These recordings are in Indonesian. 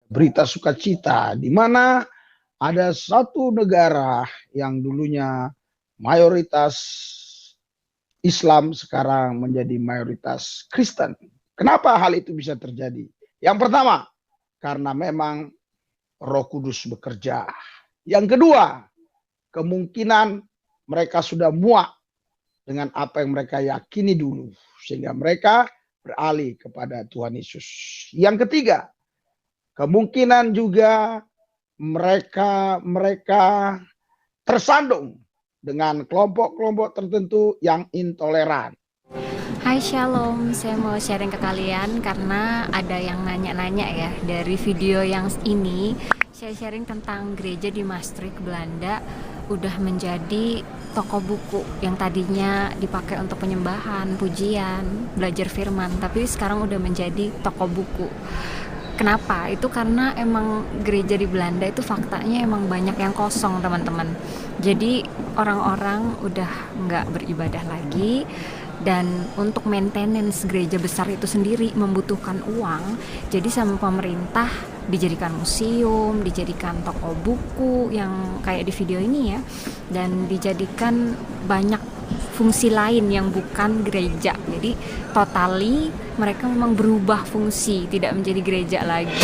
berita sukacita di mana ada satu negara yang dulunya mayoritas Islam sekarang menjadi mayoritas Kristen. Kenapa hal itu bisa terjadi? Yang pertama, karena memang Roh Kudus bekerja. Yang kedua, kemungkinan mereka sudah muak dengan apa yang mereka yakini dulu, sehingga mereka beralih kepada Tuhan Yesus. Yang ketiga, kemungkinan juga mereka tersandung dengan kelompok-kelompok tertentu yang intoleran. Hai Shalom, saya mau sharing ke kalian karena ada yang nanya-nanya ya dari video yang ini. Saya sharing tentang gereja di Maastricht, Belanda udah menjadi toko buku yang tadinya dipakai untuk penyembahan, pujian, belajar firman, tapi sekarang udah menjadi toko buku. Kenapa? Itu karena emang gereja di Belanda itu faktanya emang banyak yang kosong, teman-teman. Jadi orang-orang udah nggak beribadah lagi, dan untuk maintenance gereja besar itu sendiri membutuhkan uang. Jadi sama pemerintah dijadikan museum, dijadikan toko buku yang kayak di video ini ya, dan dijadikan banyak fungsi lain yang bukan gereja. Jadi totally mereka memang berubah fungsi, tidak menjadi gereja lagi.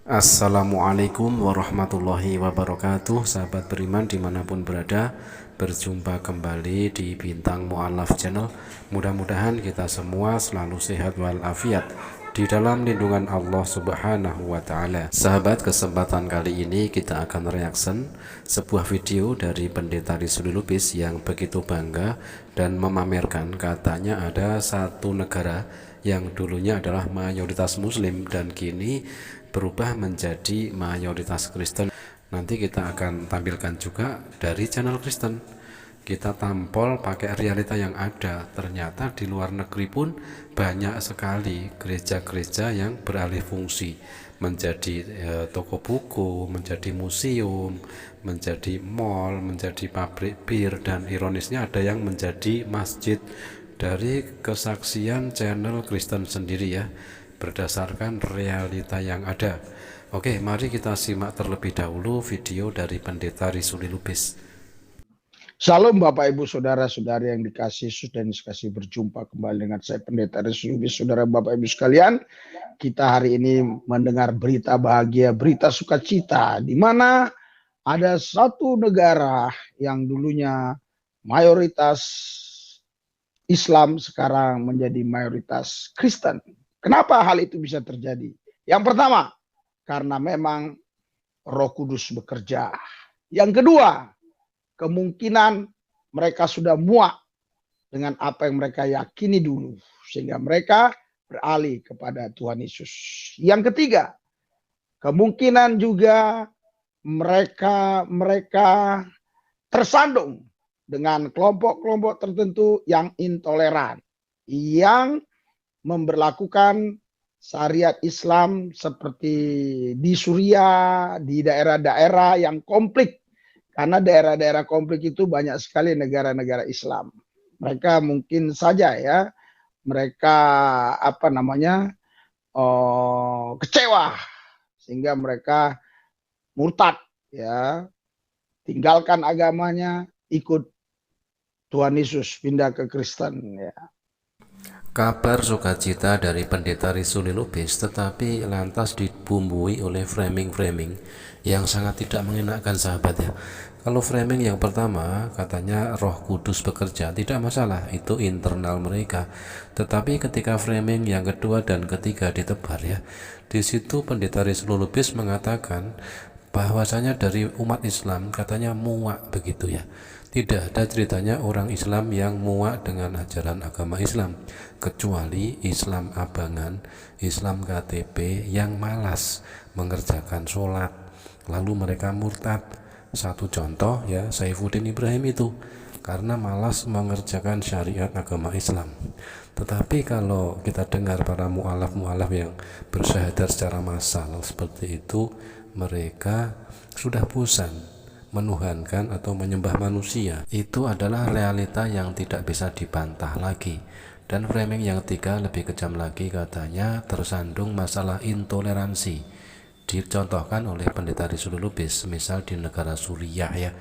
Assalamualaikum warahmatullahi wabarakatuh. Sahabat beriman dimanapun berada, berjumpa kembali di Bintang Mu'alaf Channel. Mudah-mudahan kita semua selalu sehat walafiat di dalam lindungan Allah Subhanahu wa Ta'ala. Sahabat, kesempatan kali ini kita akan reaction sebuah video dari Pendeta Rizky Lubis yang begitu bangga dan memamerkan katanya ada satu negara yang dulunya adalah mayoritas Muslim dan kini berubah menjadi mayoritas Kristen. Nanti kita akan tampilkan juga dari channel Kristen. Kita tampol pakai realita yang ada. Ternyata di luar negeri pun banyak sekali gereja-gereja yang beralih fungsi menjadi toko buku, menjadi museum, menjadi mall, menjadi pabrik bir, dan ironisnya ada yang menjadi masjid. Dari kesaksian channel Kristen sendiri ya, berdasarkan realita yang ada. Oke, mari kita simak terlebih dahulu video dari Pendeta Rizky Lubis. Salam Bapak Ibu Saudara-saudari yang dikasih Yesus dan dikasih, berjumpa kembali dengan saya Pendeta Rizky Lubis. Saudara Bapak Ibu sekalian, kita hari ini mendengar berita bahagia, berita sukacita di mana ada satu negara yang dulunya mayoritas Islam sekarang menjadi mayoritas Kristen. Kenapa hal itu bisa terjadi? Yang pertama, karena memang Roh Kudus bekerja. Yang kedua, kemungkinan mereka sudah muak dengan apa yang mereka yakini dulu, sehingga mereka beralih kepada Tuhan Yesus. Yang ketiga, kemungkinan juga mereka tersandung dengan kelompok-kelompok tertentu yang intoleran, yang memberlakukan syariat Islam seperti di Suriah, di daerah-daerah yang konflik. Karena daerah-daerah konflik itu banyak sekali negara-negara Islam. Mereka mungkin saja ya, mereka kecewa sehingga mereka murtad ya, tinggalkan agamanya, ikut Tuhan Yesus, pindah ke Kristen ya. Kabar sukacita dari Pendeta Rizky Lubis tetapi lantas dibumbui oleh framing-framing yang sangat tidak mengenakan, sahabat ya. Kalau framing yang pertama katanya Roh Kudus bekerja, tidak masalah, itu internal mereka. Tetapi ketika framing yang kedua dan ketiga ditebar ya, di situ Pendeta Rizky Lubis mengatakan bahwasanya dari umat Islam katanya muak begitu ya. Tidak ada ceritanya orang Islam yang muak dengan ajaran agama Islam, kecuali Islam abangan, Islam KTP yang malas mengerjakan sholat, lalu mereka murtad. Satu contoh ya, Saifuddin Ibrahim itu karena malas mengerjakan syariat agama Islam. Tetapi kalau kita dengar para mu'alaf-mu'alaf yang bersyahadat secara massal seperti itu, mereka sudah bosan menuhankan atau menyembah manusia. Itu adalah realita yang tidak bisa dibantah lagi. Dan framing yang ketiga lebih kejam lagi, katanya tersandung masalah intoleransi. Dicontohkan oleh Pendeta Rizul Lubis, misal di negara Suriah ya,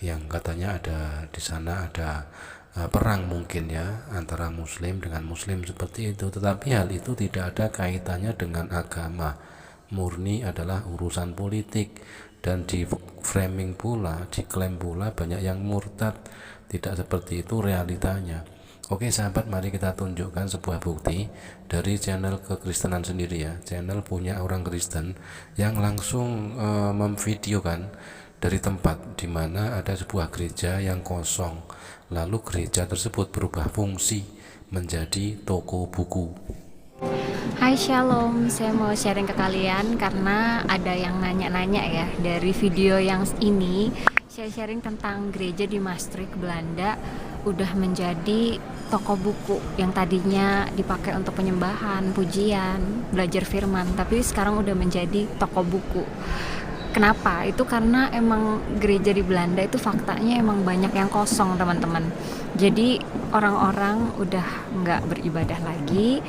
yang katanya ada di sana ada perang mungkin ya antara muslim dengan muslim seperti itu, tetapi hal itu tidak ada kaitannya dengan agama, murni adalah urusan politik. Dan di framing pula, diklaim pula banyak yang murtad. Tidak seperti itu realitanya. Oke sahabat, mari kita tunjukkan sebuah bukti dari channel kekristenan sendiri ya, channel punya orang Kristen yang langsung memvideokan dari tempat di mana ada sebuah gereja yang kosong, lalu gereja tersebut berubah fungsi menjadi toko buku. Hai Shalom, saya mau sharing ke kalian karena ada yang nanya-nanya ya. Dari video yang ini, saya sharing tentang gereja di Maastricht, Belanda udah menjadi toko buku yang tadinya dipakai untuk penyembahan, pujian, belajar firman, tapi sekarang udah menjadi toko buku. Kenapa? Itu karena emang gereja di Belanda itu faktanya emang banyak yang kosong teman-teman. Jadi orang-orang udah nggak beribadah lagi,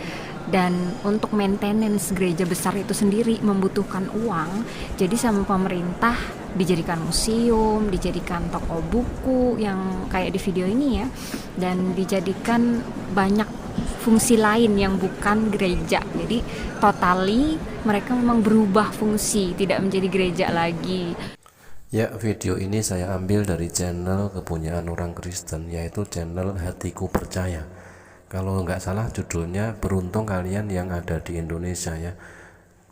dan untuk maintenance gereja besar itu sendiri membutuhkan uang. Jadi sama pemerintah dijadikan museum, dijadikan toko buku yang kayak di video ini ya, dan dijadikan banyak fungsi lain yang bukan gereja. Jadi totally mereka memang berubah fungsi, tidak menjadi gereja lagi. Ya, video ini saya ambil dari channel kepunyaan orang Kristen, yaitu channel Hatiku Percaya. Kalau nggak salah judulnya, beruntung kalian yang ada di Indonesia ya.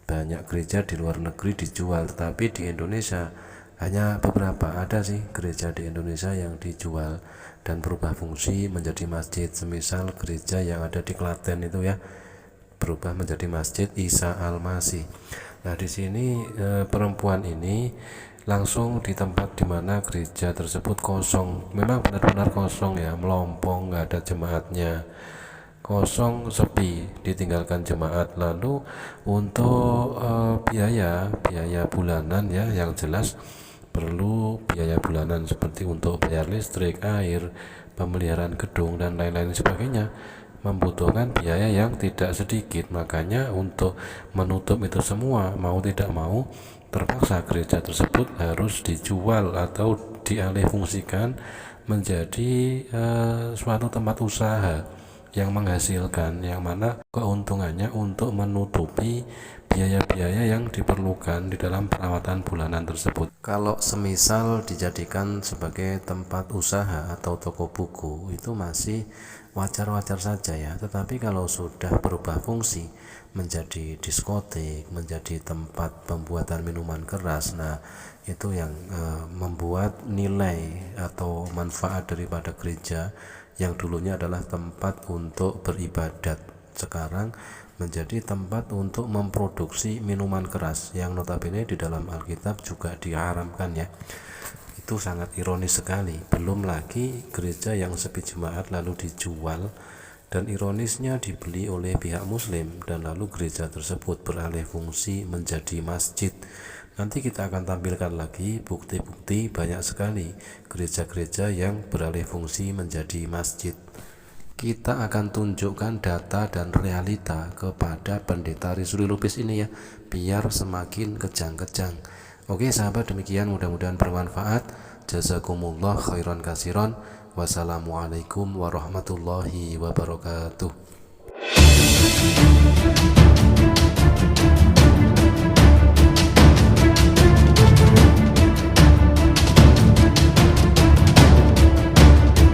Banyak gereja di luar negeri dijual, tetapi di Indonesia hanya beberapa ada sih gereja di Indonesia yang dijual dan berubah fungsi menjadi masjid. Semisal gereja yang ada di Klaten itu ya, berubah menjadi Masjid Isa Al-Masih. Nah di sini perempuan ini langsung di tempat dimana gereja tersebut kosong, memang benar-benar kosong ya, melompong, nggak ada jemaatnya, kosong, sepi, ditinggalkan jemaat. Lalu untuk biaya bulanan ya, yang jelas perlu biaya bulanan seperti untuk bayar listrik, air, pemeliharaan gedung dan lain-lain sebagainya, membutuhkan biaya yang tidak sedikit. Makanya untuk menutup itu semua, mau tidak mau terpaksa gereja tersebut harus dijual atau dialihfungsikan menjadi suatu tempat usaha yang menghasilkan, yang mana keuntungannya untuk menutupi biaya-biaya yang diperlukan di dalam perawatan bulanan tersebut. Kalau semisal dijadikan sebagai tempat usaha atau toko buku, itu masih wajar-wajar saja ya. Tetapi kalau sudah berubah fungsi menjadi diskotik, menjadi tempat pembuatan minuman keras, nah itu yang membuat nilai atau manfaat daripada gereja yang dulunya adalah tempat untuk beribadat, sekarang menjadi tempat untuk memproduksi minuman keras yang notabene di dalam Alkitab juga diharamkan ya. Itu sangat ironis sekali. Belum lagi gereja yang sepi jemaat lalu dijual, dan ironisnya dibeli oleh pihak muslim, dan lalu gereja tersebut beralih fungsi menjadi masjid. Nanti kita akan tampilkan lagi bukti-bukti banyak sekali gereja-gereja yang beralih fungsi menjadi masjid. Kita akan tunjukkan data dan realita kepada Pendeta Rizul Lubis ini ya, biar semakin kejang-kejang. Oke sahabat, demikian, mudah-mudahan bermanfaat. Jazakumullah khairan kasiron. Wassalamualaikum warahmatullahi wabarakatuh.